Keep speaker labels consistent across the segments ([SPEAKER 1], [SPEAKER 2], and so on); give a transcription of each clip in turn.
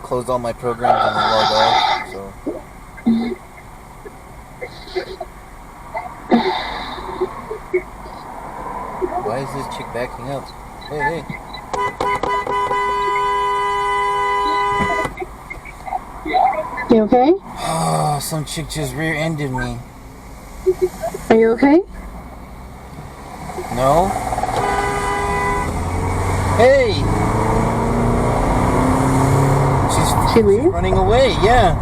[SPEAKER 1] closed all my programs and logged off, so. Why is this chick backing up? Hey.
[SPEAKER 2] You okay?
[SPEAKER 1] Oh, some chick just rear-ended me.
[SPEAKER 2] Are you okay?
[SPEAKER 1] No? Hey!
[SPEAKER 2] She leave?
[SPEAKER 1] Running away, yeah.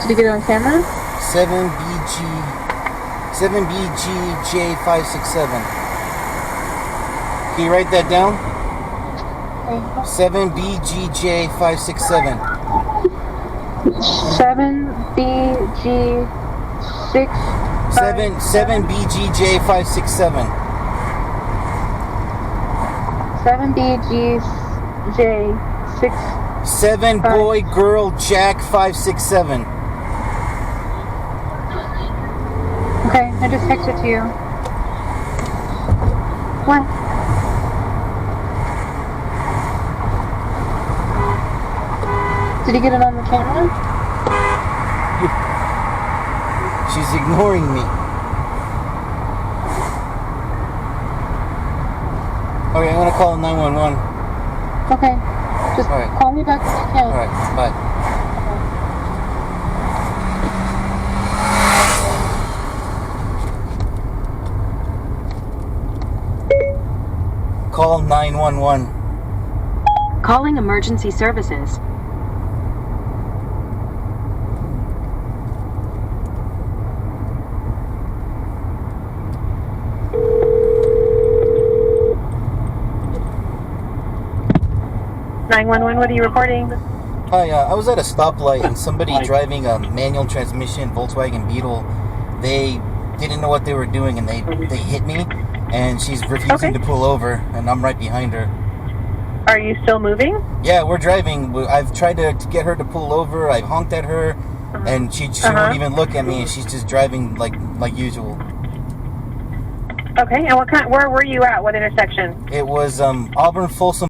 [SPEAKER 2] Did you get it on camera?
[SPEAKER 1] 7BGJ567. Can you write that down? 7BGJ567.
[SPEAKER 2] 7BG6.
[SPEAKER 1] 7BGJ567.
[SPEAKER 2] 7BG6.
[SPEAKER 1] 7 boy girl Jack 567.
[SPEAKER 2] Okay, I just texted to you. What? Did you get it on the camera?
[SPEAKER 1] She's ignoring me. Okay, I'm gonna call 911.
[SPEAKER 2] Okay. Just
[SPEAKER 1] All right.
[SPEAKER 2] call me back when you can.
[SPEAKER 1] Alright, bye. Call 911.
[SPEAKER 3] Calling emergency services.
[SPEAKER 2] What are you reporting?
[SPEAKER 1] Hi, I was at a stoplight and somebody driving a manual transmission Volkswagen Beetle, they didn't know what they were doing and they hit me, and she's refusing to pull over, and I'm right behind her.
[SPEAKER 2] Are you still moving?
[SPEAKER 1] Yeah, we're driving. I've tried to get her to pull over. I've honked at her, and she won't even look at me, and she's just driving like usual.
[SPEAKER 2] Okay, and where were you at? What intersection?
[SPEAKER 1] It was Auburn Folsom